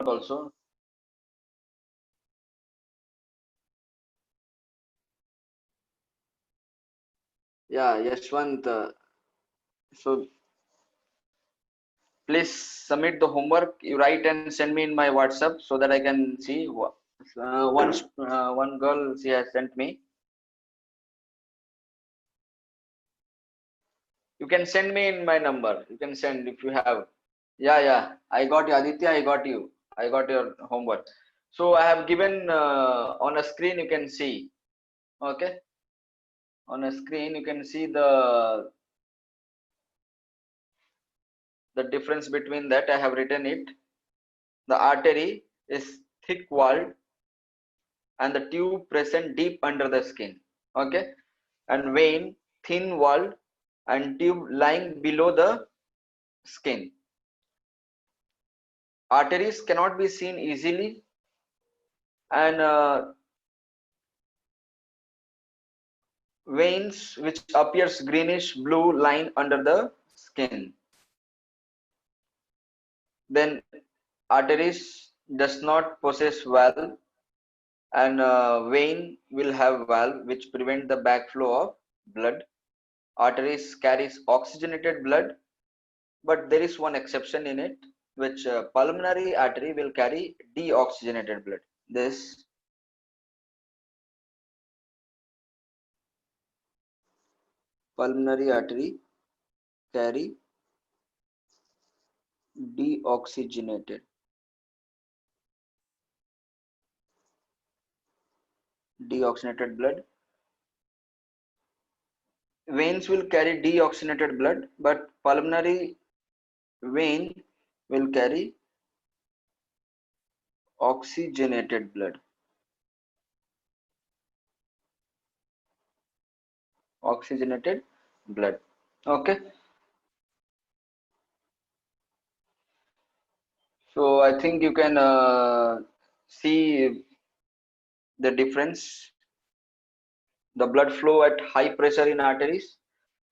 also. Yeah, Yashwant. So please submit the homework. You write and send me in my WhatsApp so that I can see. One girl, she has sent me. You can send me in my number. You can send if you have. Yeah, yeah. I got you, Aditya. I got you. I got your homework. So I have given on a screen. You can see. Okay. On a screen, you can see the difference between that. I have written it. The artery is thick walled and the tube present deep under the skin. Okay. And vein thin walled and tube lying below the skin. Arteries cannot be seen easily, and veins which appears greenish blue line under the skin. Then arteries does not possess valve, and vein will have valve which prevent the backflow of blood. Arteries carries oxygenated blood, but there is one exception in it, which pulmonary artery will carry deoxygenated blood. This pulmonary artery carry deoxygenated blood. Veins will carry deoxygenated blood, but pulmonary vein will carry oxygenated blood. Oxygenated blood. Okay. So I think you can see the difference. The blood flow at high pressure in arteries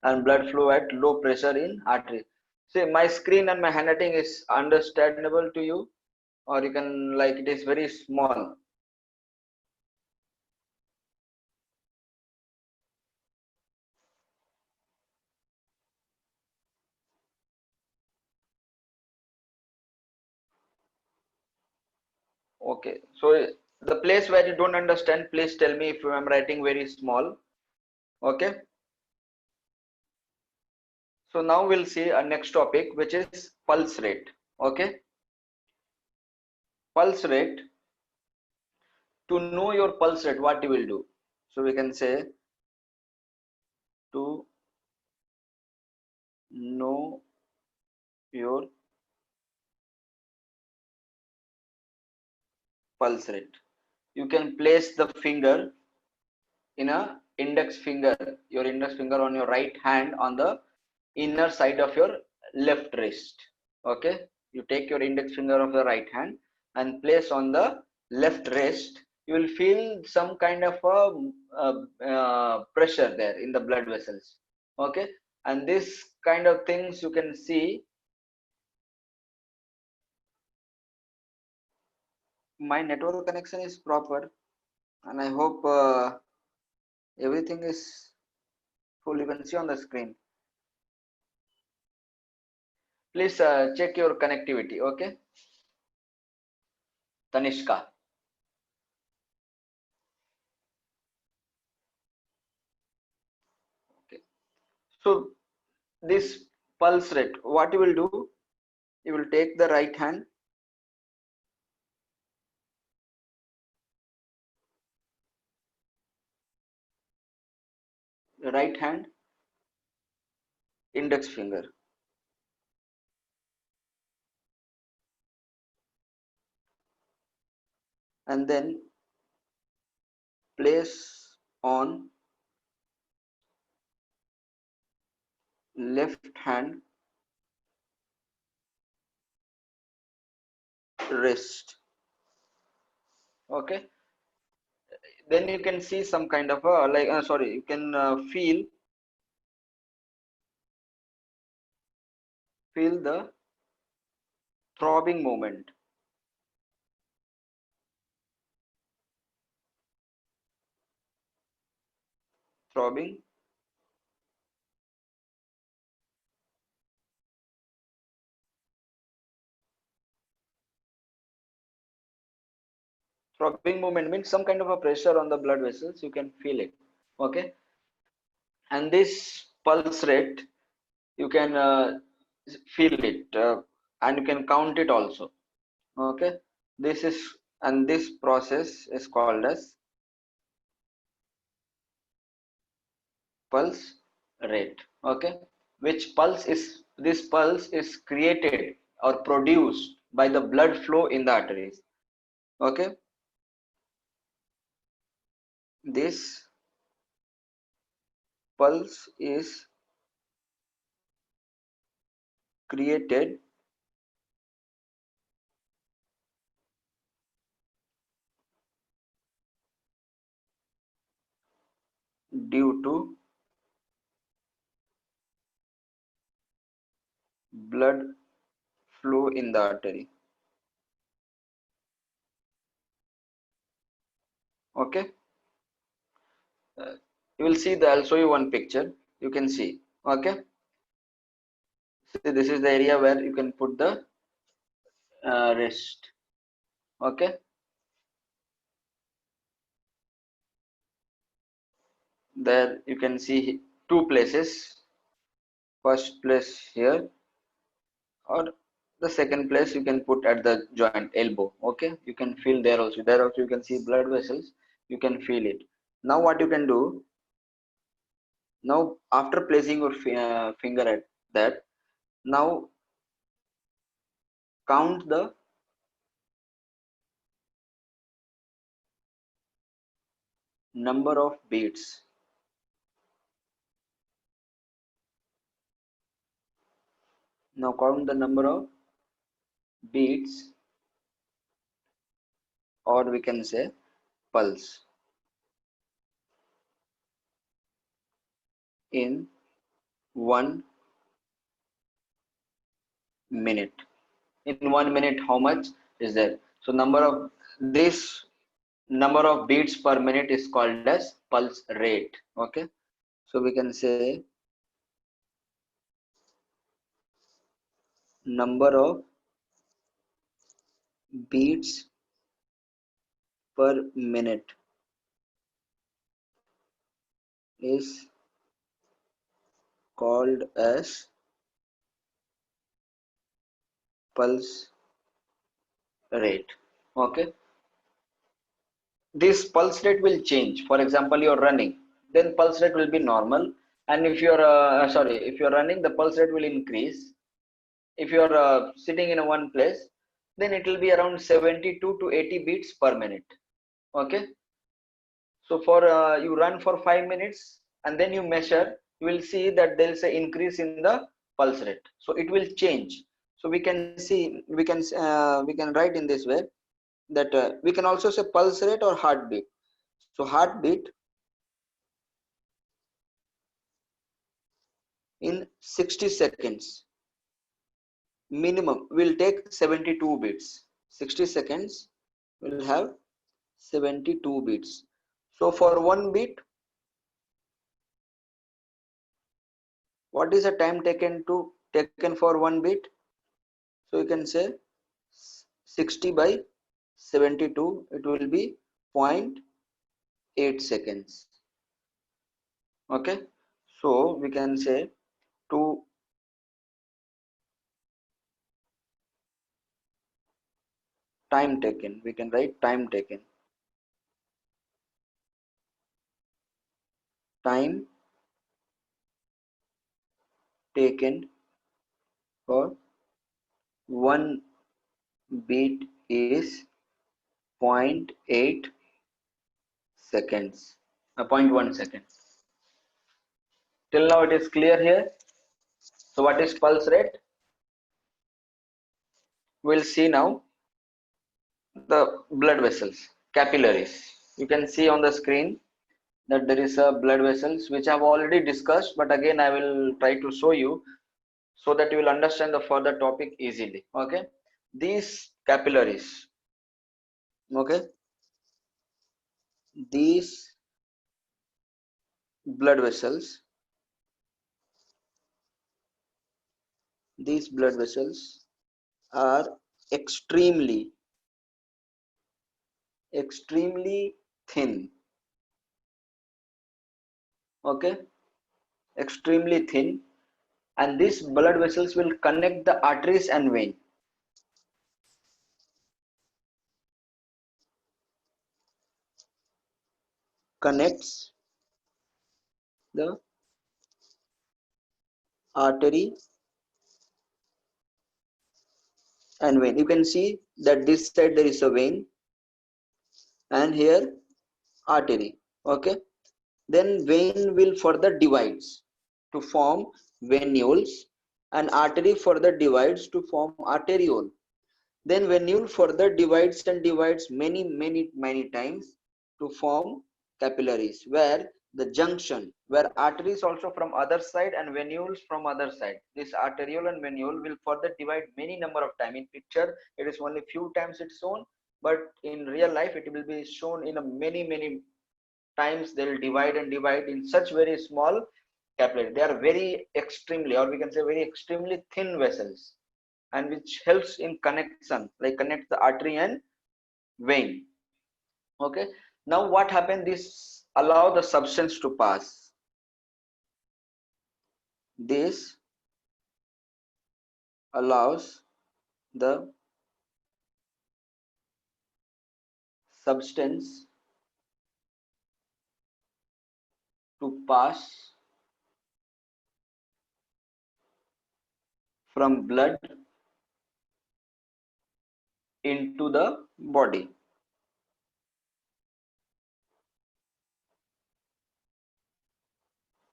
and blood flow at low pressure in arteries. See, my screen and my handwriting is understandable to you, or you can like it is very small. Okay, so the place where you don't understand, please tell me if I'm writing very small. Okay. So now we'll see a next topic, which is pulse rate. Okay. Pulse rate. To know your pulse rate, what you will do? So we can say to know your pulse rate. You can place the finger in a your index finger on your right hand on the inner side of your left wrist. Okay, you take your index finger of the right hand and place on the left wrist. You will feel some kind of pressure there in the blood vessels. Okay, and this kind of things you can see. My network connection is proper, and I hope everything is full. You can see on the screen. Please check your connectivity. Okay, Tanishka. Okay, so this pulse rate, what you will do, you will take the right hand, index finger, and then place on left hand wrist. Okay, then you can see some kind of a like sorry, you can feel the throbbing movement. throbbing, throbbing movement means some kind of a pressure on the blood vessels, you can feel it. Okay, and this pulse rate you can feel it, and you can count it also. Okay, this is, and this process is called as pulse rate. Okay, which pulse is, this pulse is created or produced by the blood flow in the arteries. Okay, this pulse is created due to blood flow in the artery. Okay, uh, you will see that I'll show you one picture, you can see. Okay, see, this is the area where you can put the wrist. Okay, there you can see two places, first place here, or the second place you can put at the joint elbow. Okay, you can feel there also, there also you can see blood vessels, you can feel it. Now what you can do, now after placing your finger at that, now count the number of beats. Now count the number of beats, or we can say pulse, in 1 minute. In 1 minute, how much is there? So number of this, number of beats per minute is called as pulse rate. Okay, so we can say number of beats per minute is called as pulse rate. Okay, this pulse rate will change. For example, you're running, then pulse rate will be normal, and if you're sorry, if you're running, the pulse rate will increase. If you're sitting in one place, then it will be around 72 to 80 beats per minute. Okay, so for you run for 5 minutes and then you measure, you will see that there is an increase in the pulse rate, so it will change. So we can see, we can write in this way, that we can also say pulse rate or heartbeat. So heartbeat in 60 seconds minimum will take 72 beats. 60 seconds will have 72 beats. So for one beat, what is the time taken for one beat? So you can say 60 by 72, it will be zero point 0.8 seconds. Okay, so we can say to time taken, we can write time taken. Time taken for one beat is zero point 0.8 seconds, 0.1 second. Till now it is clear here. So what is pulse rate? We'll see now the blood vessels, capillaries. You can see on the screen that there is a blood vessels which I've already discussed, but again I will try to show you so that you will understand the further topic easily. Okay, these capillaries, okay, these blood vessels. These blood vessels are extremely thin. Okay, extremely thin, and these blood vessels will connect the arteries and vein. Connects the artery and vein. You can see that this side there is a vein and here artery. Okay, then vein will further divides to form venules, and artery further divides to form arteriole. Then venule further divides and divides many times to form capillaries, where the junction, where arteries also from other side and venules from other side. This arteriole and venule will further divide many number of time. In picture, it is only few times it's shown, but in real life, it will be shown in a many times. They will divide and divide in such very small capillary. They are very extremely, or we can say very extremely thin vessels, and which helps in connection, like connect the artery and vein. Okay, now what happened, this allow the substance to pass. This allows the substance to pass from blood into the body,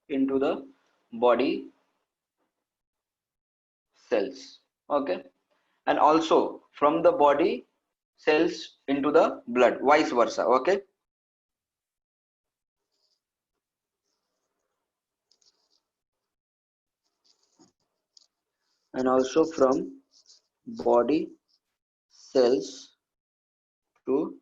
into the body cells. Okay, and also from the body cells into the blood, vice versa. Okay, and also from body cells to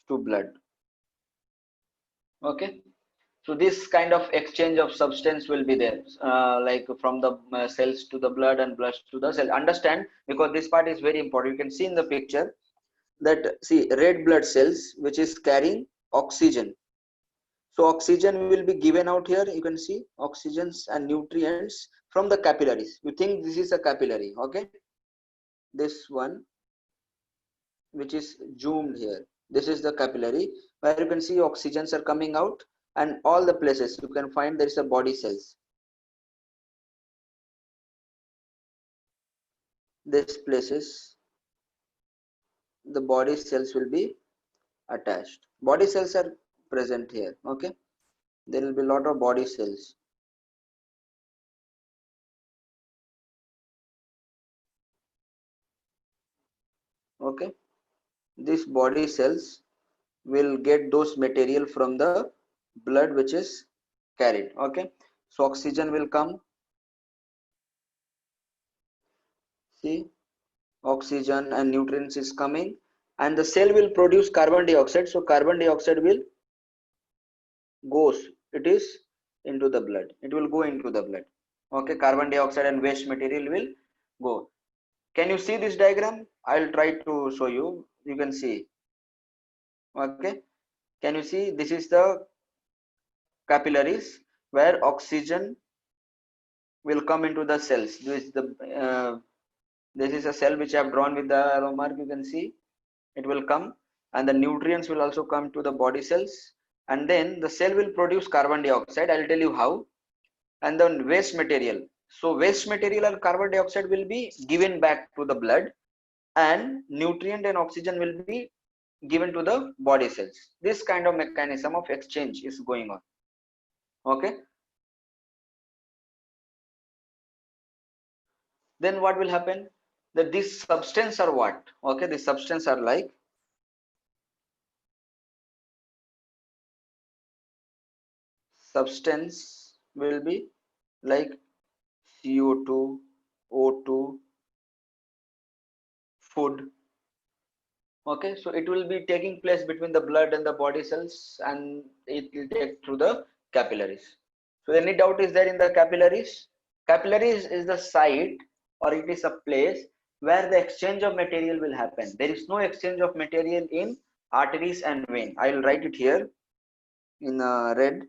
blood. Okay, so this kind of exchange of substance will be there, like from the cells to the blood and blood to the cell. Understand, because this part is very important. You can see in the picture that, see, red blood cells which is carrying oxygen. So oxygen will be given out here. You can see oxygens and nutrients from the capillaries. You think this is a capillary. Okay, this one which is zoomed here, this is the capillary, where you can see oxygens are coming out, and all the places you can find there is a body cells. This places the body cells will be attached. Body cells are present here. Okay, there will be a lot of body cells. Okay, these body cells will get those material from the blood which is carried. Okay, so oxygen will come. See, oxygen and nutrients is coming, and the cell will produce carbon dioxide. So carbon dioxide will goes, it is into the blood, it will go into the blood. Okay, carbon dioxide and waste material will go. Can you see this diagram? I'll try to show you. You can see. Okay, can you see, this is the capillaries where oxygen will come into the cells. This is the this is a cell which I have drawn with the arrow mark. You can see it will come, and the nutrients will also come to the body cells, and then the cell will produce carbon dioxide. I'll tell you how. And then waste material, so waste material and carbon dioxide will be given back to the blood, and nutrient and oxygen will be given to the body cells. This kind of mechanism of exchange is going on. Okay, then what will happen, that this substance are what? Okay, this substance are like, substance will be like CO2, O2, food. Okay, so it will be taking place between the blood and the body cells, and it will take through the capillaries. So any doubt is there in the capillaries? Capillaries is the site, or it is a place where the exchange of material will happen. There is no exchange of material in arteries and vein. I will write it here in red.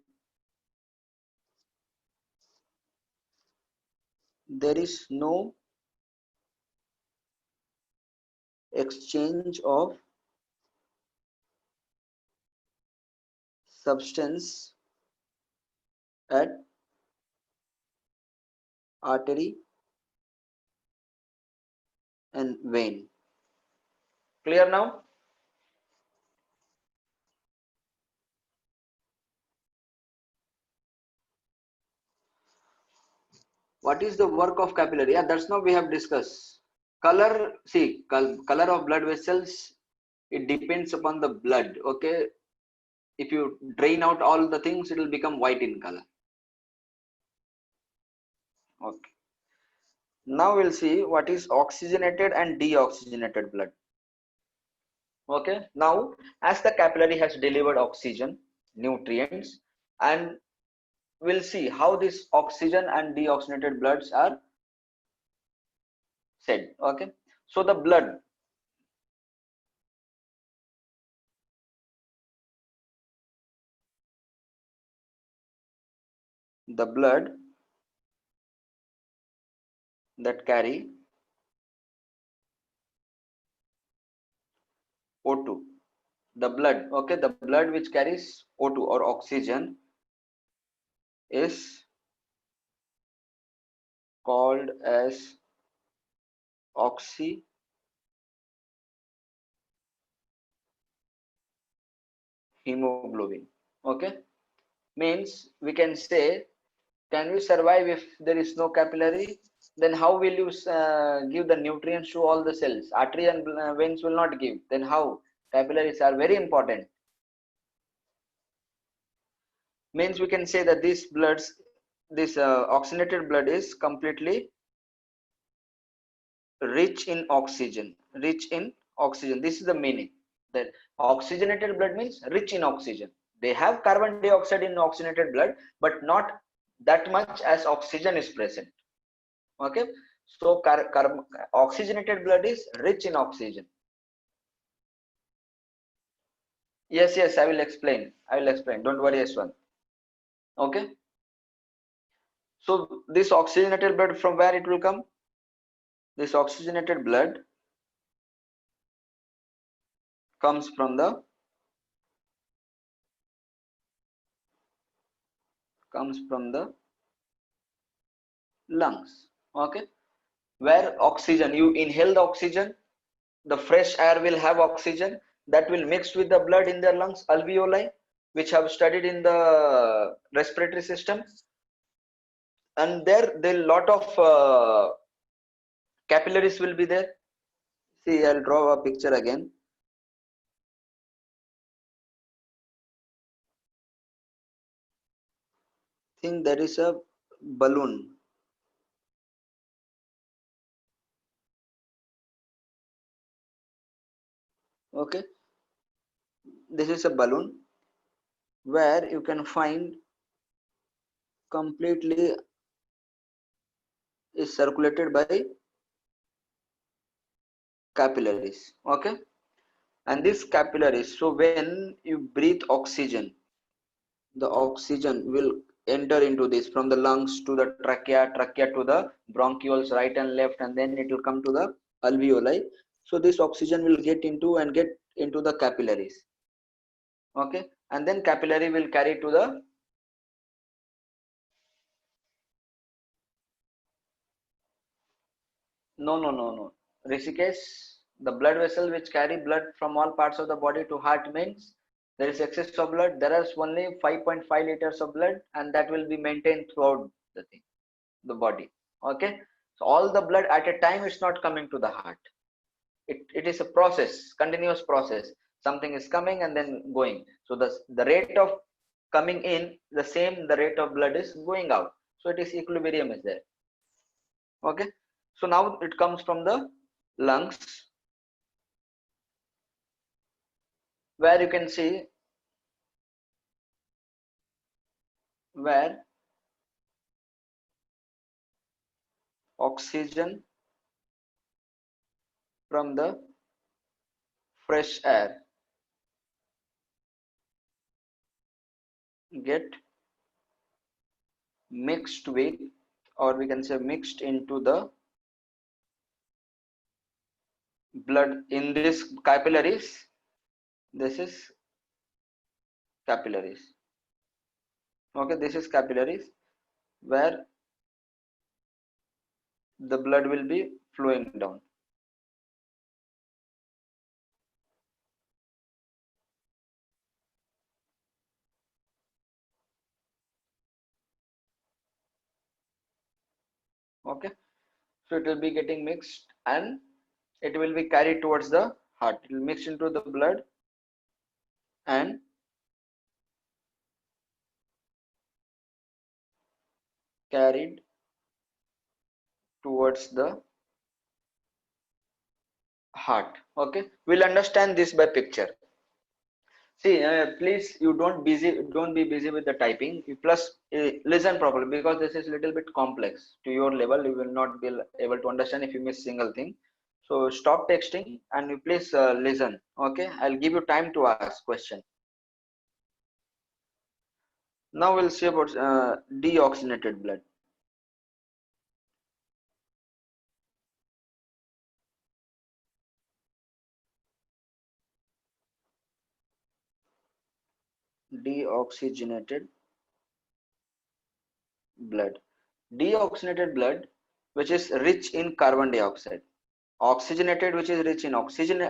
There is no exchange of substance at artery and vein. Clear now? What is the work of capillary? Yeah, that's now we have discussed. Color, see, color of blood vessels, it depends upon the blood. Okay, if you drain out all the things, it will become white in color. Okay. Now we'll see what is oxygenated and deoxygenated blood. Okay. Now, as the capillary has delivered oxygen, nutrients, and we'll see how this oxygen and deoxygenated bloods are said. Okay. So the blood, the blood that carry O2, the blood, okay, the blood which carries O2 or oxygen is called as oxyhemoglobin. Okay, means we can say, can we survive if there is no capillary? Then how will you give the nutrients to all the cells? Artery and veins will not give. Then how? Capillaries are very important. Means we can say that this oxygenated blood is completely rich in oxygen. Rich in oxygen. This is the meaning. That oxygenated blood means rich in oxygen. They have carbon dioxide in oxygenated blood, but not that much as oxygen is present. Okay, so oxygenated blood is rich in oxygen. Yes, I will explain. Don't worry, S1. Okay, so this oxygenated blood, from where it will come? This oxygenated blood comes from the lungs. Okay, where oxygen, you inhale the oxygen, the fresh air will have oxygen that will mix with the blood in their lungs, alveoli, which have studied in the respiratory system, and there lot of capillaries will be there. See, I'll draw a picture again. Think there is a balloon. Okay, this is a balloon where you can find completely is circulated by capillaries. Okay, and this capillaries, so when you breathe oxygen, the oxygen will enter into this from the lungs to the trachea to the bronchioles, right and left, and then it will come to the alveoli. So this oxygen will get into the capillaries. Okay, and then capillary will carry to the no. Rishikesh, the blood vessel which carry blood from all parts of the body to heart means there is excess of blood. There is only 5.5 liters of blood, and that will be maintained throughout the body. Okay, so all the blood at a time is not coming to the heart. It is a process, continuous process. Something is coming and then going. So the rate of coming in, the same the rate of blood is going out. So it is equilibrium is there. Okay, so now it comes from the lungs. where you can see where oxygen from the fresh air get mixed with, or we can say mixed into the blood in this capillaries. This is capillaries. Okay, this is capillaries where the blood will be flowing down. Okay, so it will be getting mixed and it will be carried towards the heart. It will mix into the blood and carried towards the heart. Okay, we'll understand this by picture. See, please, don't be busy with the typing. Plus, listen properly because this is a little bit complex to your level. You will not be able to understand if you miss single thing. So stop texting and you please listen. Okay, I'll give you time to ask question. Now we'll see about deoxygenated blood. Deoxygenated blood. Deoxygenated blood, which is rich in carbon dioxide. Oxygenated, which is rich in oxygen,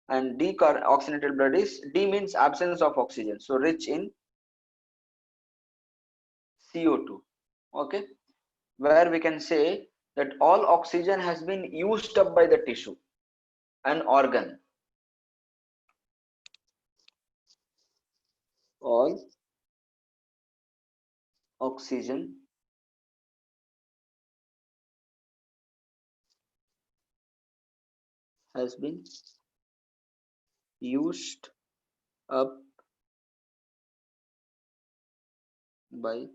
and deoxygenated blood is D means absence of oxygen, so rich in CO2. Okay, where we can say that all oxygen has been used up by the tissue and organ. All oxygen has been used up by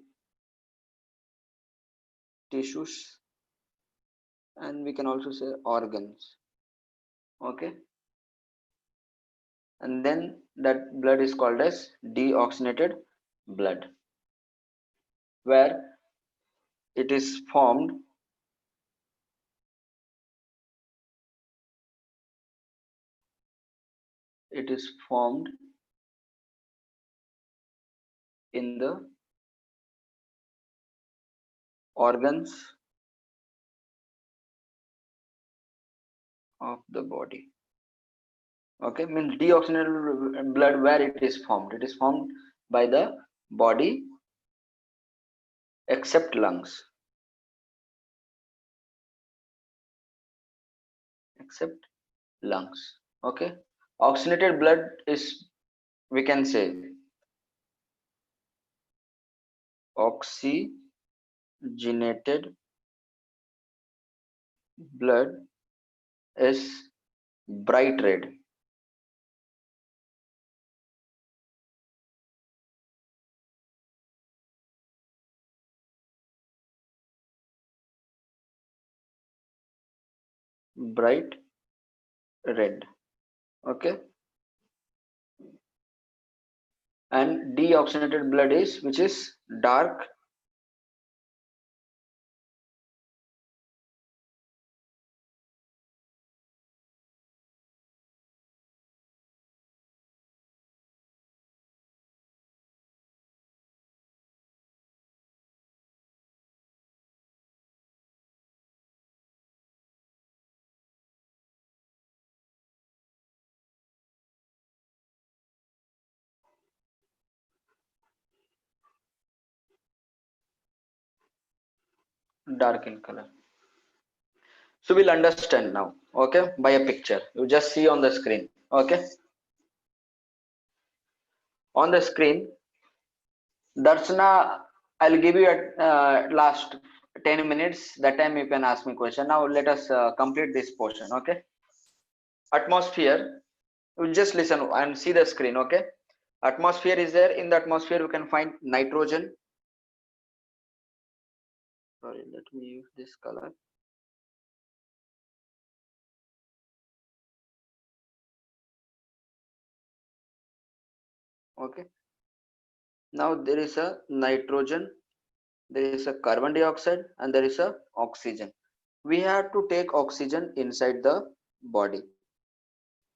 tissues, and we can also say organs. Okay, and then that blood is called as deoxygenated blood, where it is formed in the organs of the body. Okay, means deoxygenated blood, where it is formed? It is formed by the body except lungs. Except lungs. Okay, oxygenated blood is, we can say, oxygenated blood is bright red. Bright red. Okay, and deoxygenated blood is, which is dark in color. So we'll understand now, okay, by a picture. You just see on the screen. Okay, on the screen, Darshana, I'll give you at last 10 minutes. That time you can ask me question. Now let us complete this portion. Okay, atmosphere. Just listen and see the screen. Okay, atmosphere is there. In the atmosphere we can find nitrogen. Sorry, let me use this color. Okay, now there is a nitrogen, there is a carbon dioxide, and there is a oxygen. We have to take oxygen inside the body.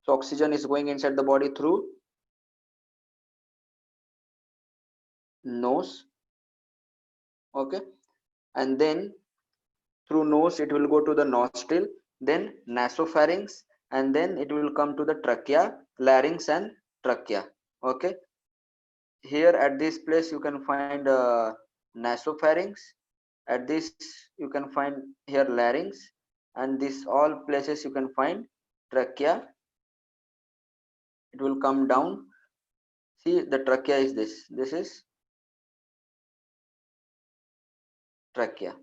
So oxygen is going inside the body through nose. Okay, and then through nose it will go to the nostril, then nasopharynx, and then it will come to the trachea, larynx, and trachea. Okay, here at this place you can find nasopharynx, at this you can find here larynx, and this all places you can find trachea. It will come down. See, the trachea is this is trachea.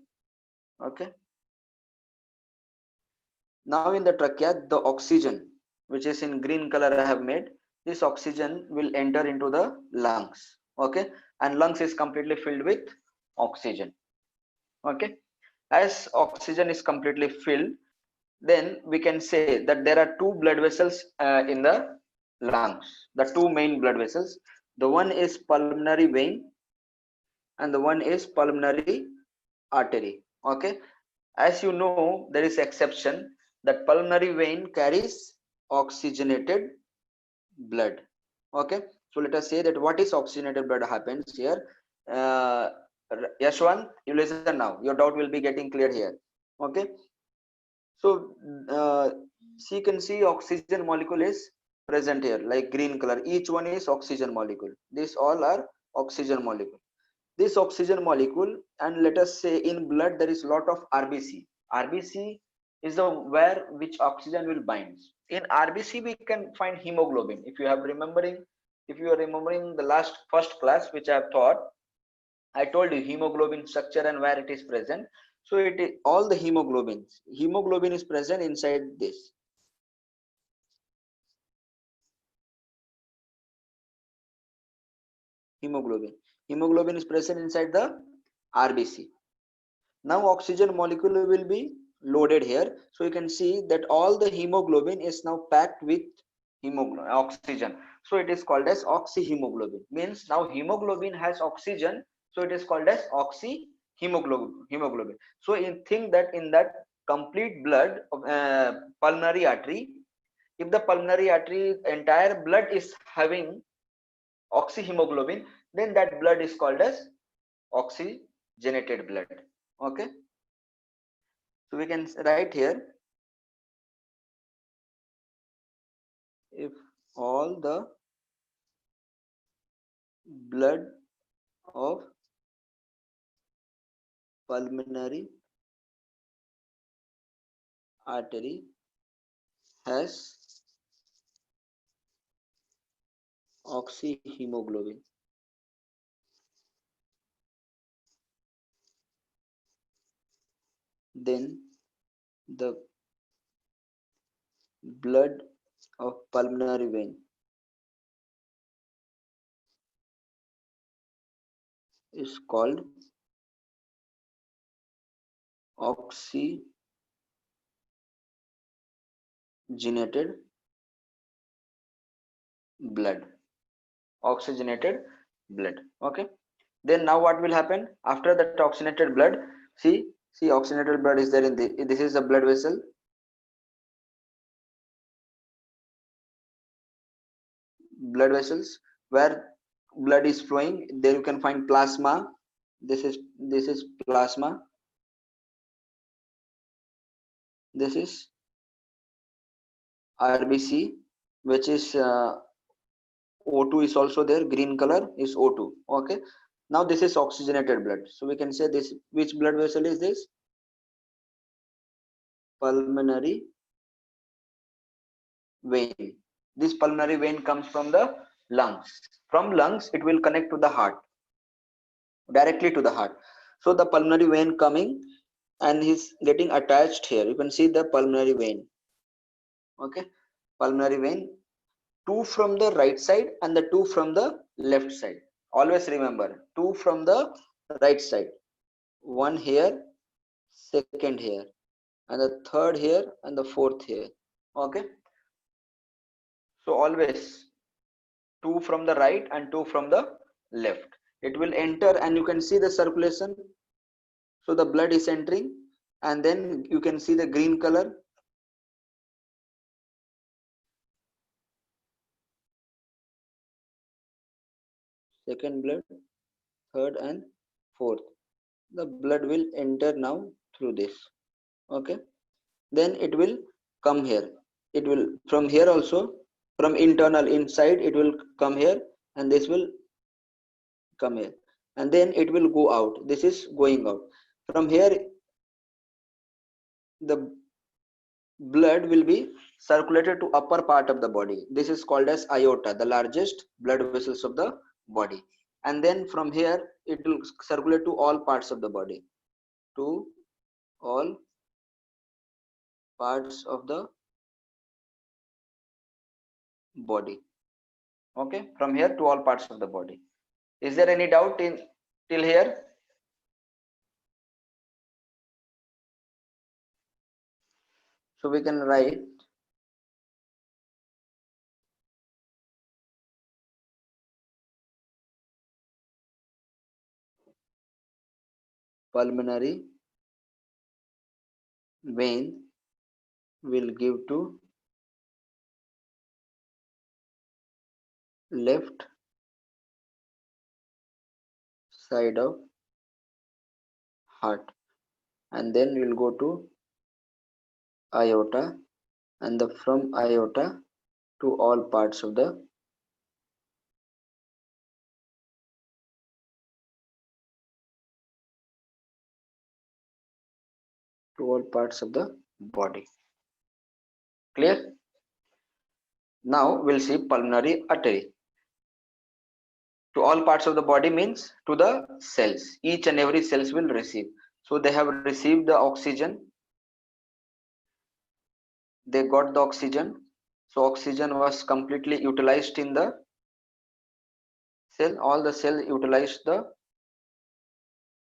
Okay, now in the trachea the oxygen which is in green color I have made, this oxygen will enter into the lungs. Okay, and lungs is completely filled with oxygen. Okay, as oxygen is completely filled, then we can say that there are two blood vessels in the lungs, the two main blood vessels. The one is pulmonary vein and the one is pulmonary artery. Okay, as you know, there is exception that pulmonary vein carries oxygenated blood. Okay, so let us say that what is oxygenated blood happens here. uh, Yashwan, you listen now, your doubt will be getting clear here. Okay, so uh, so you can see oxygen molecule is present here like green color, each one is oxygen molecule, these all are oxygen molecule. This oxygen molecule, and let us say in blood there is lot of RBC. RBC is the where which oxygen will bind. In RBC we can find hemoglobin. If you are remembering the last first class which I have taught, I told you hemoglobin structure and where it is present. So it is all the hemoglobin is present inside this. Hemoglobin is present inside the RBC. Now oxygen molecule will be loaded here. So you can see that all the hemoglobin is now packed with oxygen. So it is called as oxyhemoglobin. Means now hemoglobin has oxygen. So it is called as oxyhemoglobin. So you think that in that complete blood of pulmonary artery, if the pulmonary artery entire blood is having oxyhemoglobin, then that blood is called as oxygenated blood. Okay, so we can write here, if all the blood of pulmonary artery has oxyhemoglobin, then the blood of pulmonary vein is called oxygenated blood. Oxygenated blood. Okay, then now what will happen after that oxygenated blood? See oxygenated blood is there in this is the blood vessel. Blood vessels where blood is flowing, there you can find plasma. This is plasma. This is RBC, which is O2 is also there, green color is O2. Okay, now this is oxygenated blood. So we can say this, which blood vessel is this? Pulmonary vein. This pulmonary vein comes from the lungs. From lungs it will connect to the heart, directly to the heart. So the pulmonary vein coming and he's getting attached here. You can see the pulmonary vein. Okay, pulmonary vein 2 from the right side and the 2 from the left side. Always remember, 2 from the right side, one here, second here, and the third here, and the fourth here. Okay, so always 2 from the right and 2 from the left. It will enter and you can see the circulation. So the blood is entering, and then you can see the green color. Second blood, third and fourth. The blood will enter now through this. Okay, then it will come here. It will from here also, from internal inside it will come here, and this will come here, and then it will go out. This is going out from here. The blood will be circulated to upper part of the body. This is called as aorta, the largest blood vessels of the body. And then from here it will circulate to all parts of the body, to all parts of the body. Okay, from here to all parts of the body. Is there any doubt in till here? So we can write pulmonary vein will give to left side of heart, and then we'll go to aorta, and from aorta to all parts of the body. Clear? Now we'll see pulmonary artery. To all parts of the body means to the cells. Each and every cells will receive. So they have received the oxygen. They got the oxygen. So oxygen was completely utilized in the cell. All the cell utilized the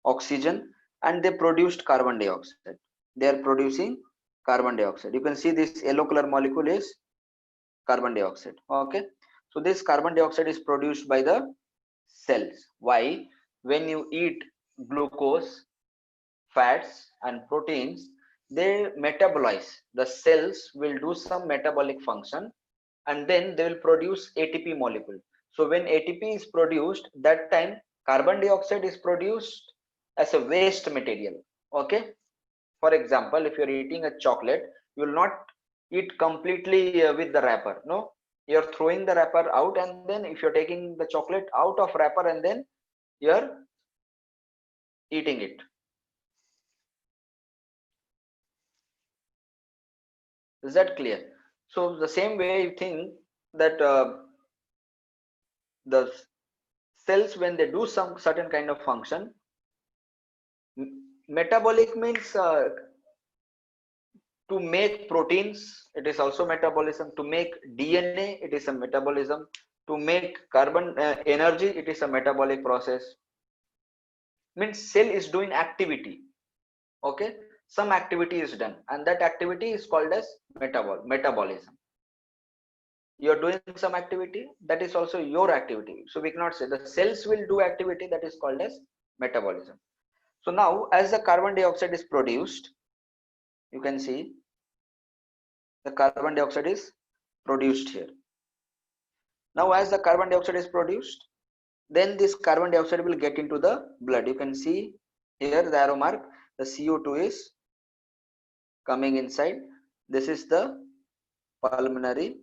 oxygen, and they produced carbon dioxide. They are producing carbon dioxide. You can see this yellow color molecule is carbon dioxide. Okay, so this carbon dioxide is produced by the cells. Why? When you eat glucose, fats and proteins, they metabolize. The cells will do some metabolic function, and then they will produce ATP molecule. So when ATP is produced, that time carbon dioxide is produced as a waste material. Okay, for example, if you're eating a chocolate, you will not eat completely with the wrapper. No, you're throwing the wrapper out, and then if you're taking the chocolate out of wrapper, and then you're eating it. Is that clear? So the same way you think that the cells, when they do some certain kind of function, metabolic means to make proteins, it is also metabolism. To make DNA, it is a metabolism. To make carbon energy, it is a metabolic process. Means cell is doing activity. Okay, some activity is done, and that activity is called as metabolism. You're doing some activity, that is also your activity. So we cannot say the cells will do activity, that is called as metabolism. So now as the carbon dioxide is produced, you can see the carbon dioxide is produced here. Now as the carbon dioxide is produced, then this carbon dioxide will get into the blood. You can see here the arrow mark, the CO2 is coming inside. This is the pulmonary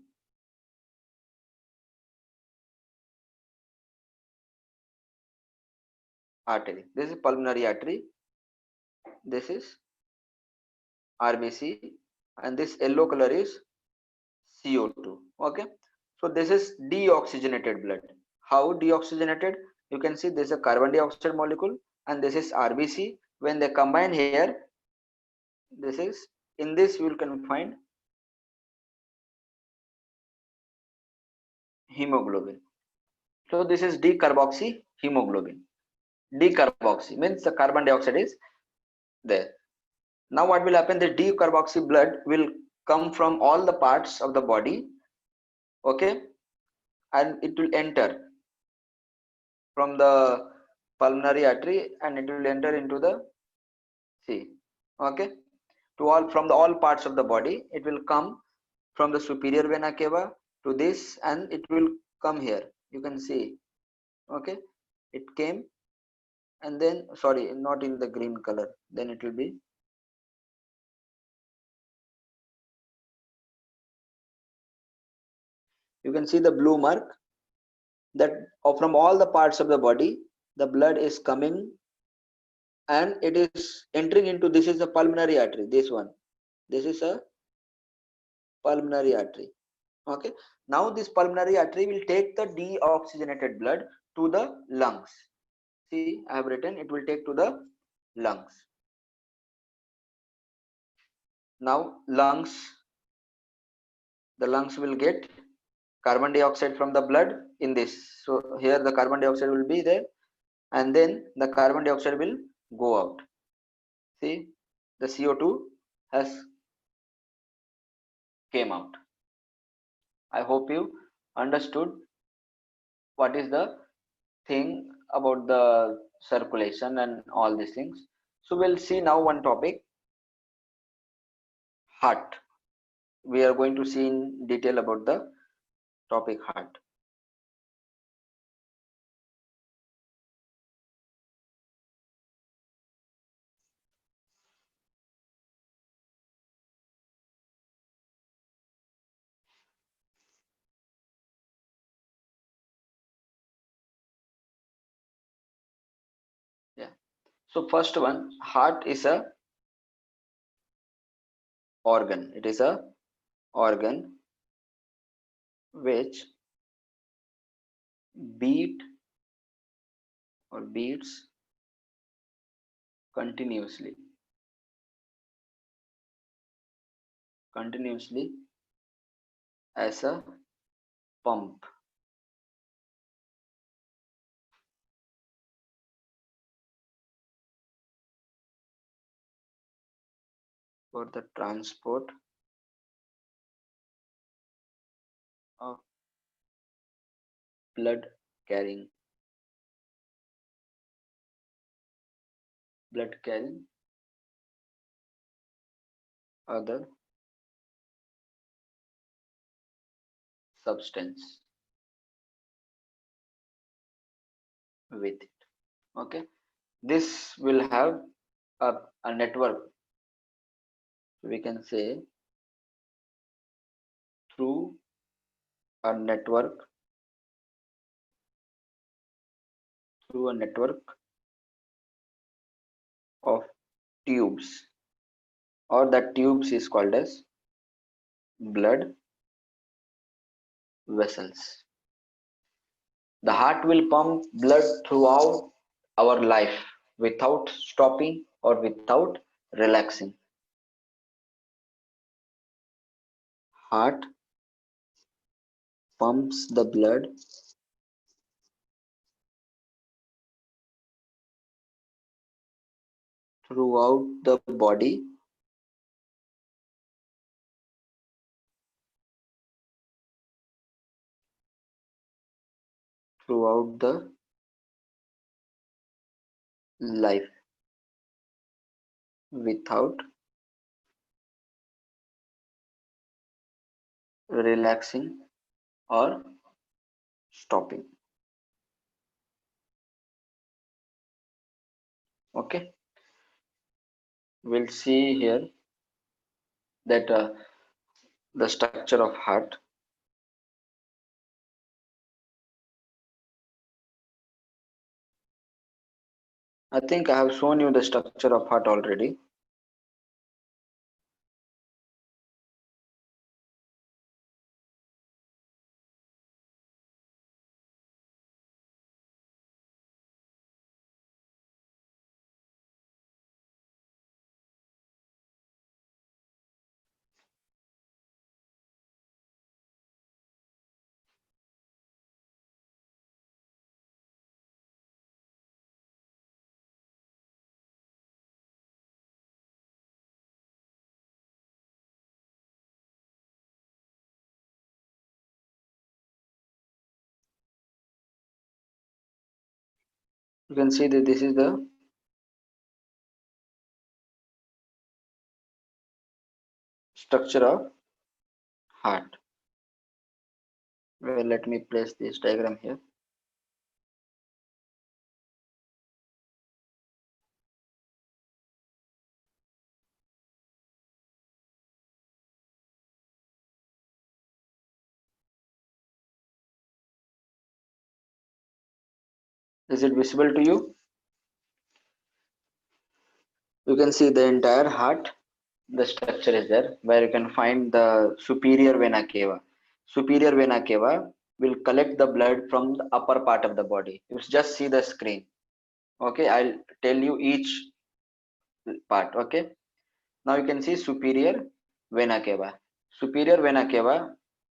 artery. This is pulmonary artery. This is RBC, and this yellow color is CO2. Okay, so this is deoxygenated blood. How deoxygenated? You can see this is a carbon dioxide molecule, and this is RBC. When they combine here, this is, in this you can find hemoglobin. So this is decarboxy hemoglobin. Decarboxy means the carbon dioxide is there. Now what will happen? The decarboxy blood will come from all the parts of the body, okay, and it will enter from the pulmonary artery and it will enter into the sea, okay, to all from the all parts of the body. It will come from the superior vena cava to this and it will come here. You can see, okay, it came and then sorry, not in the green color, then it will be, you can see the blue mark that from all the parts of the body the blood is coming and it is entering into, this is the pulmonary artery, this one, this is a pulmonary artery, okay. Now this pulmonary artery will take the deoxygenated blood to the lungs. See, I have written it will take to the lungs. Now lungs, the lungs will get carbon dioxide from the blood in this, so here the carbon dioxide will be there and then the carbon dioxide will go out. See, the CO2 has came out. I hope you understood what is the thing about the circulation and all these things. So we'll see now one topic, heart. We are going to see in detail about the topic heart. Yeah. So first one, heart is a organ. It is a organ which beat or beats continuously as a pump for the transport of blood carrying other substance with it, okay. This will have a network, we can say, through a network of tubes, or that tubes is called as blood vessels. The heart will pump blood throughout our life without stopping or without relaxing. Heart pumps the blood throughout the body throughout the life without relaxing or stopping, okay. We'll see here that the structure of heart. I think I have shown you the structure of heart already. You can see that this is the structure of heart. Well, let me place this diagram here. Is it visible to you? You can see the entire heart. The structure is there where you can find the superior vena cava. Superior vena cava will collect the blood from the upper part of the body. You just see the screen. Okay, I'll tell you each part. Okay, now you can see superior vena cava. Superior vena cava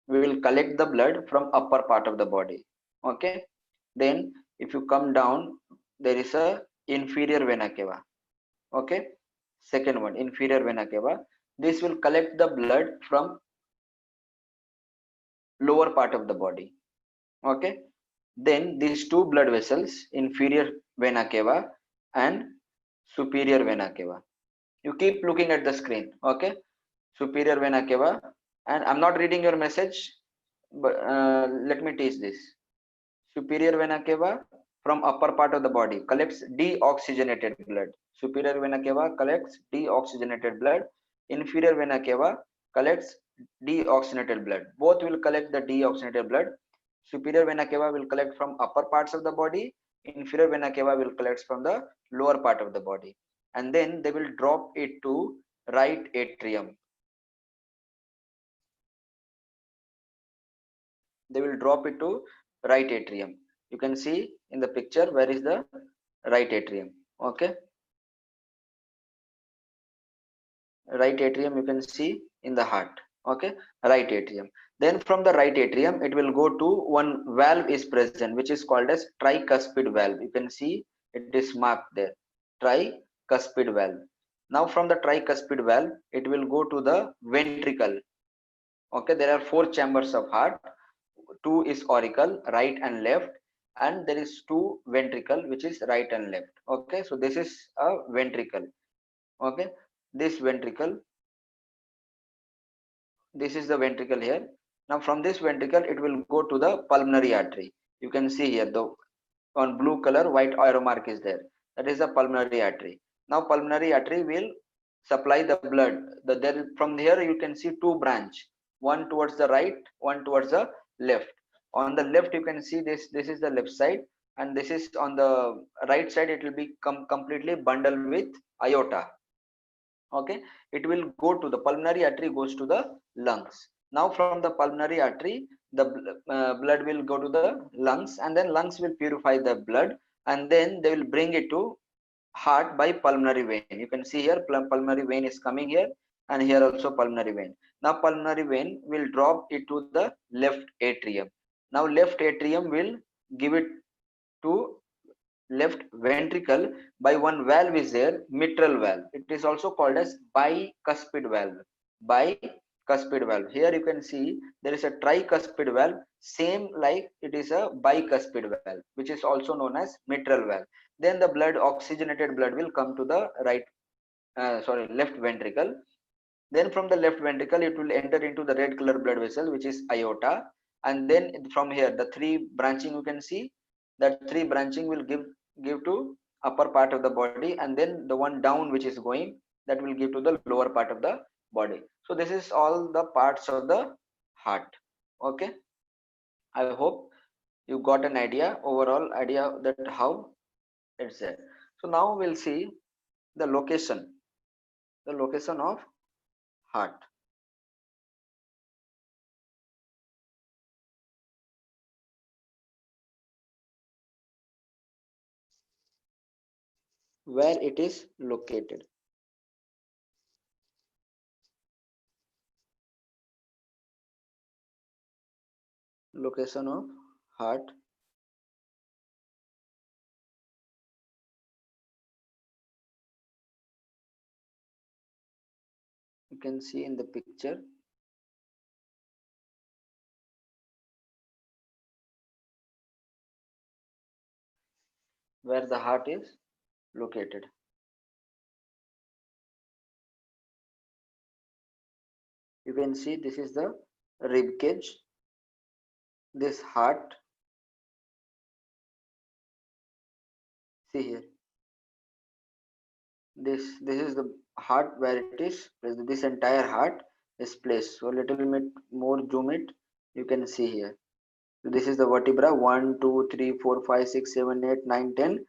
will collect the blood from upper part of the body. Okay, then if you come down, there is a inferior vena cava. Okay, second one, inferior vena cava. This will collect the blood from lower part of the body. Okay, then these two blood vessels, inferior vena cava and superior vena cava, you keep looking at the screen. Okay, superior vena cava, and I'm not reading your message, but let me teach this. Superior vena cava from upper part of the body collects deoxygenated blood. Superior vena cava collects deoxygenated blood. Inferior vena cava collects deoxygenated blood. Both will collect the deoxygenated blood. Superior vena cava will collect from upper parts of the body. Inferior vena cava will collect from the lower part of the body, and then they will drop it to right atrium. They will drop it to right atrium. You can see in the picture where is the right atrium. Okay, right atrium you can see in the heart. Okay, right atrium. Then from the right atrium it will go to one valve is present which is called as tricuspid valve. You can see it is marked there, tricuspid valve. Now from the tricuspid valve it will go to the ventricle. Okay, there are four chambers of heart. Two is auricle, right and left, and there is two ventricle which is right and left. Okay, so this is a ventricle. Okay, this ventricle, this is the ventricle here. Now from this ventricle it will go to the pulmonary artery. You can see here the on blue color white arrow mark is there, that is the pulmonary artery. Now pulmonary artery will supply the blood. There from here you can see two branch, one towards the right, one towards the left. On the left you can see this is the left side, and this is on the right side. It will be completely bundled with aorta. Okay, it will go to the pulmonary artery, goes to the lungs. Now from the pulmonary artery the blood will go to the lungs, and then lungs will purify the blood, and then they will bring it to heart by pulmonary vein. You can see here pulmonary vein is coming here, and here also pulmonary vein. Now pulmonary vein will drop it to the left atrium. Now left atrium will give it to left ventricle by one valve is there, mitral valve. It is also called as bicuspid valve. Bicuspid valve. Here you can see there is a tricuspid valve, same like it is a bicuspid valve, which is also known as mitral valve. Then the blood, oxygenated blood, will come to the left ventricle. Then from the left ventricle it will enter into the red color blood vessel which is aorta, and then from here the three branching, you can see that three branching will give to upper part of the body, and then the one down which is going, that will give to the lower part of the body. So this is all the parts of the heart. Okay, I hope you got an idea, overall idea, that how it's there. So now we'll see the location of heart. Where it is located. Location of heart. You can see in the picture. where the heart is located. You can see this is the rib cage, this heart, see here, this is the heart where it is placed. This entire heart is placed. So a little bit more zoom it, you can see here. So this is the vertebra 1 2 3 4 5 6 7 8 9 10,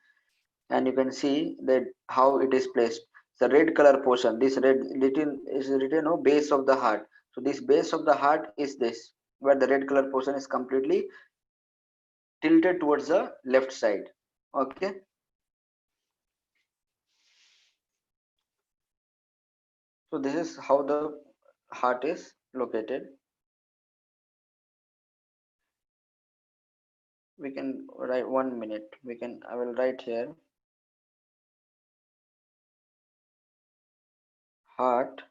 and you can see that how it is placed. The red color portion, this red little is written no base of the heart. So this base of the heart is this, where the red color portion is completely tilted towards the left side. Okay, so this is how the heart is located. We can write 1 minute, we can, I will write here, heart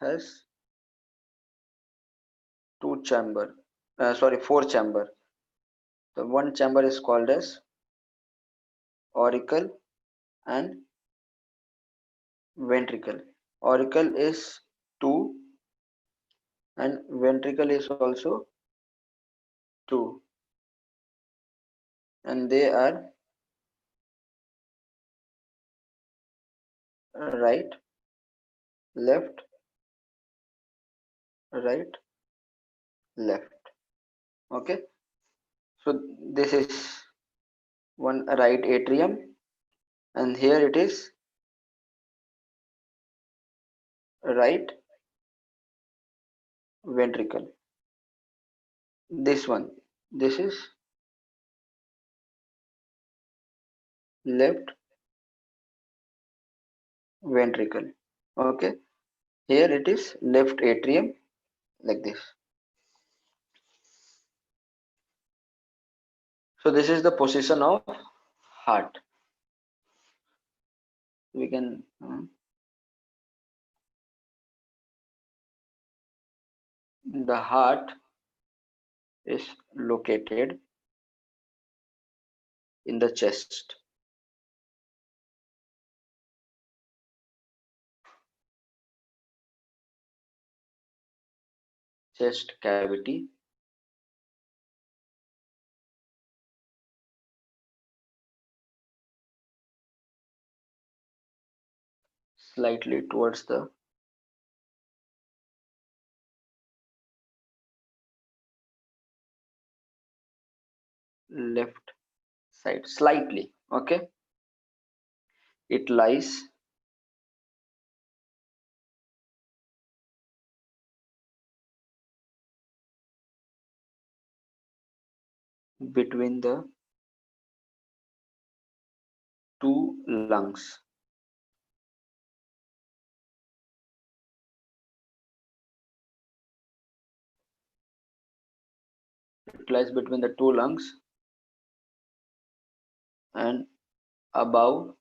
has two chamber, sorry, four chamber. The one chamber is called as auricle and ventricle. Auricle is 2 and ventricle is also 2, and they are right, left, right, left. Okay, so this is one right atrium, and here it is right ventricle. This one, this is left ventricle. Okay, here it is left atrium, like this. So this is the position of heart. We can the heart is located in the chest. Chest cavity, slightly towards the left side, slightly. Okay, it lies between the two lungs. It lies between the two lungs and above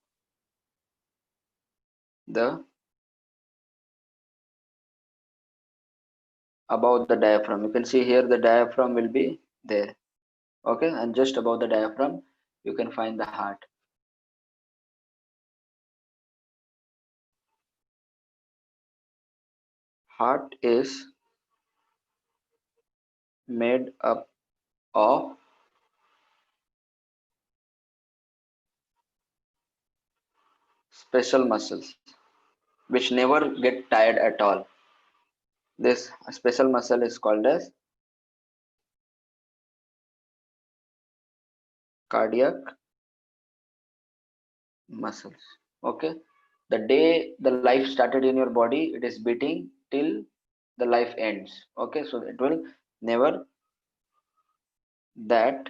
the diaphragm. You can see here the diaphragm will be there. Okay, and just above the diaphragm you can find the heart. Heart is made up of special muscles which never get tired at all. This special muscle is called as cardiac muscles. Okay, the day the life started in your body, it is beating till the life ends. Okay, so it will never that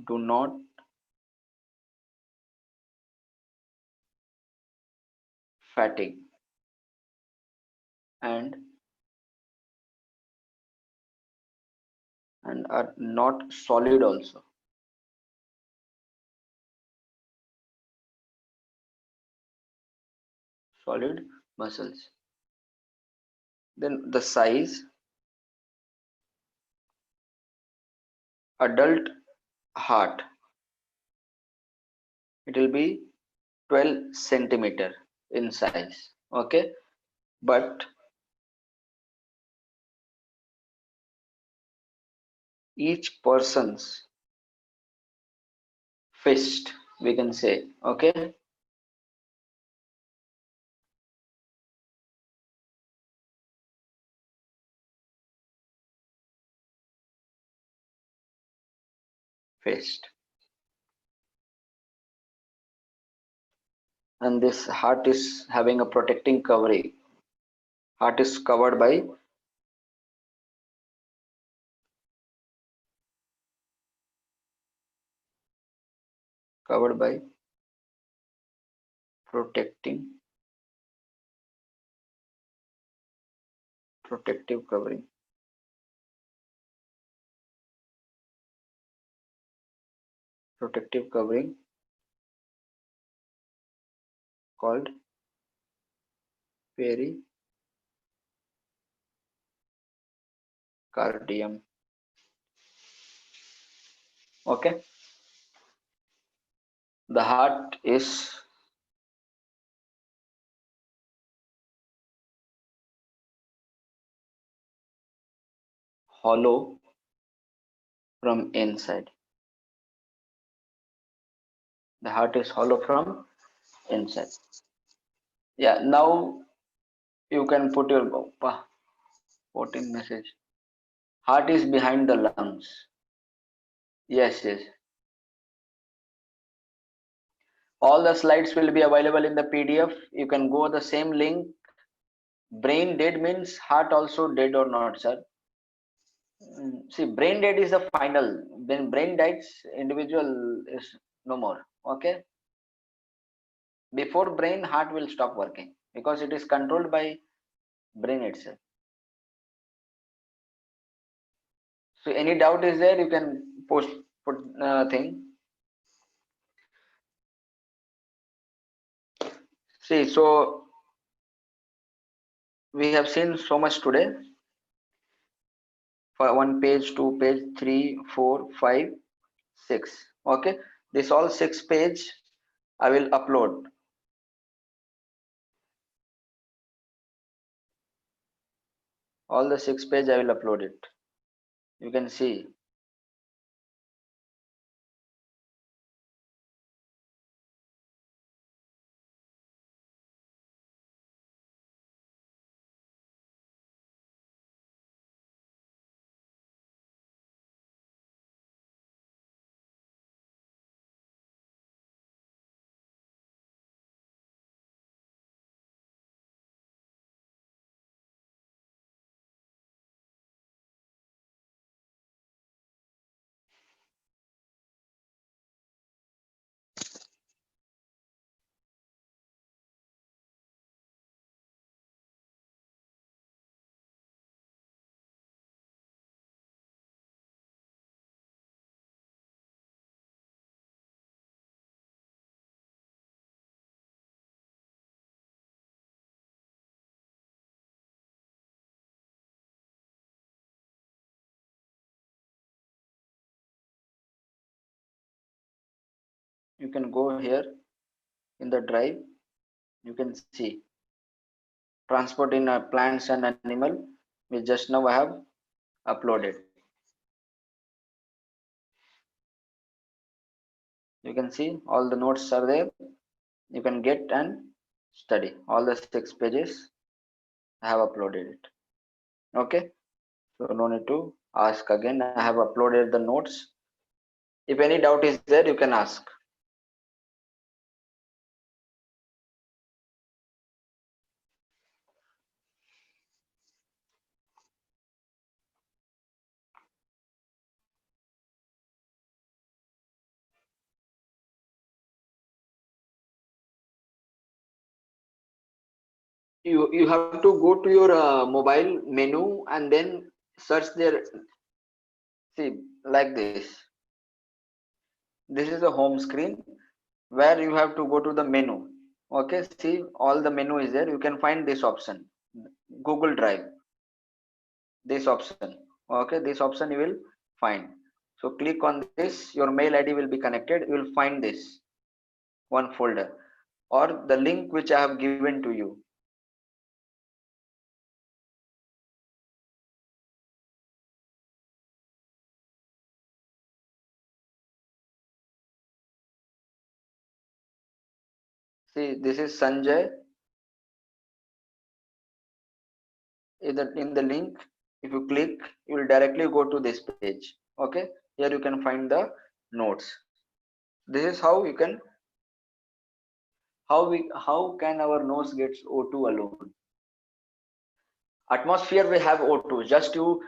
do not fatigue and are not solid also. Solid muscles. Then the size adult heart, it will be 12 centimeter in size. Okay, but each person's fist, we can say, okay, fist, and this heart is having a protecting covering. Heart is covered by protecting protective covering, protective covering called pericardium. Okay, the heart is hollow from inside. The heart is hollow from inside. Yeah, now you can put your voting message. Heart is behind the lungs. Yes, yes. All the slides will be available in the PDF. You can go the same link. Brain dead means heart also dead or not, sir? See, brain dead is the final. When brain dies, individual is no more. Okay. Before brain, heart will stop working because it is controlled by brain itself. So any doubt is there, you can put thing. See, so we have seen so much today. For one page, two page, 3, 4, 5, 6. Okay, this all 6 page I will upload. All the 6 page I will upload it. You can see. You can go here in the drive. You can see transport in plants and animal, which just now I have uploaded. You can see all the notes are there. You can get and study all the 6 pages. I have uploaded it. Okay, so no need to ask again. I have uploaded the notes. If any doubt is there, you can ask. You have to go to your mobile menu and then search there. See, like this is the home screen where you have to go to the menu. Okay, see, all the menu is there. You can find this option, Google Drive, this option. Okay, this option you will find. So click on this, your mail ID will be connected. You will find this one folder or the link which I have given to you. See, this is Sanjay. In the link, if you click, you will directly go to this page. Okay, here you can find the notes. This is how you can how can our nose gets O2 alone. Atmosphere we have O2. Just you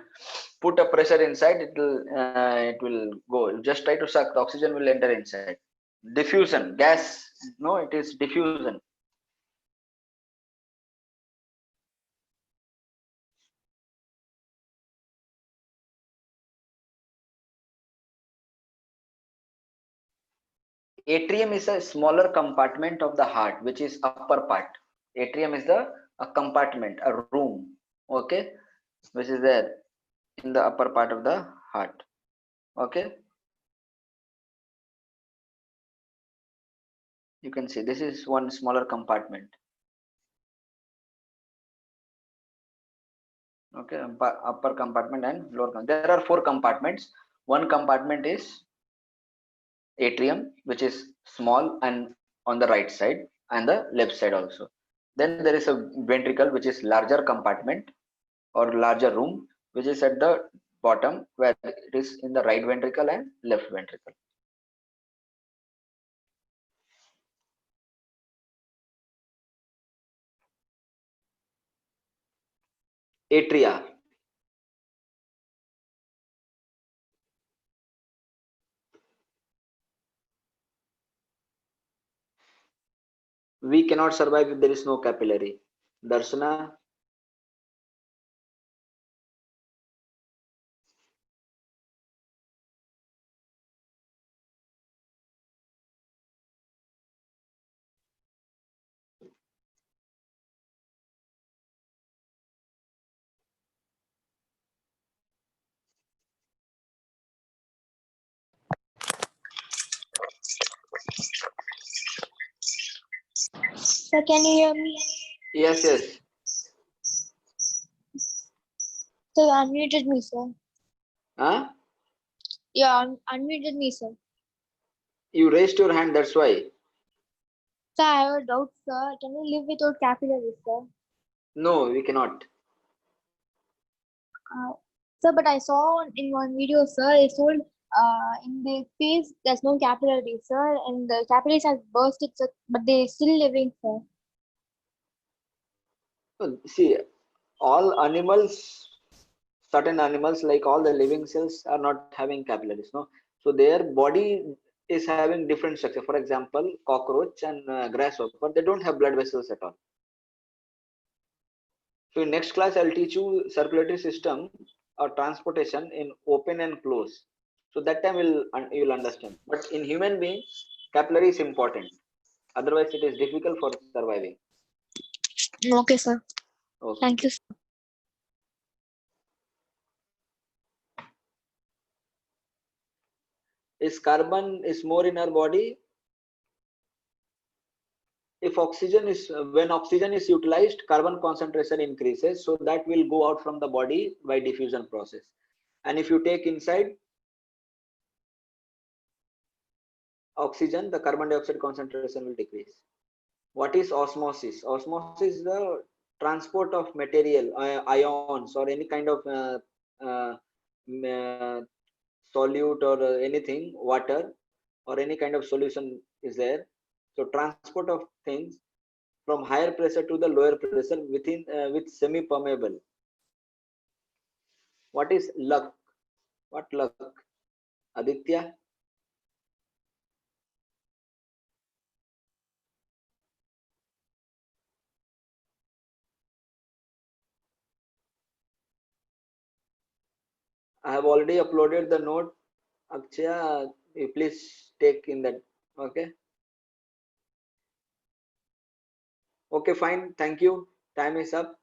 put a pressure inside, it will go. Just try to suck. The oxygen will enter inside. Diffusion gas. No, it is diffusion. Atrium is a smaller compartment of the heart, which is upper part. Atrium is a compartment, a room, okay, which is there in the upper part of the heart. Okay, you can see this is one smaller compartment. Okay, upper compartment and lower compartment. There are 4 compartments. One compartment is atrium, which is small and on the right side and the left side also. Then there is a ventricle, which is larger compartment or larger room, which is at the bottom, where it is in the right ventricle and left ventricle. Atria. We cannot survive if there is no capillary. Darshana. Sir, can you hear me? Yes, yes. So you unmuted me, sir. Huh? Yeah, unmuted me, sir. You raised your hand, that's why. Sir, I have a doubt, sir. Can we live without capillaries, sir? No, we cannot. Sir, but I saw in one video, sir, it told in the face there's no capillaries, sir, and the capillaries have bursted, sir, but they're still living, sir. See, all animals, certain animals, like all the living cells, are not having capillaries. No, so their body is having different structure. For example, cockroach and grasshopper, they don't have blood vessels at all. So in next class, I'll teach you circulatory system or transportation in open and close. So that time you'll understand. But in human being, capillary is important. Otherwise, it is difficult for surviving. Okay, sir. Okay. Thank you, sir. Is carbon is more in our body? If oxygen is when oxygen is utilized, carbon concentration increases, so that will go out from the body by diffusion process. And if you take inside oxygen, the carbon dioxide concentration will decrease. What is osmosis? Osmosis is the transport of material, ions, or any kind of solute or anything, water, or any kind of solution is there. So transport of things from higher pressure to the lower pressure within with semi-permeable. What is luck? What luck? Aditya? I have already uploaded the note. Akshaya, you please take in that. Okay. Okay, fine. Thank you. Time is up.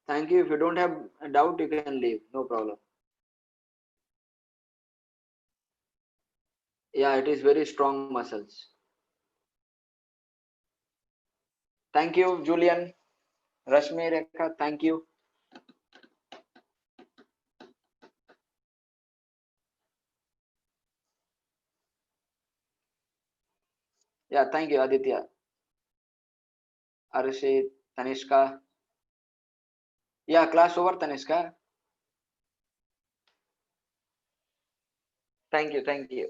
Thank you. If you don't have a doubt, you can leave. No problem. Yeah, it is very strong muscles. Thank you, Julian. Rashmi, Rekha, thank you. Yeah, thank you, Aditya. Arshit, Tanishka. Yeah, class over, Tanishka. Thank you, thank you.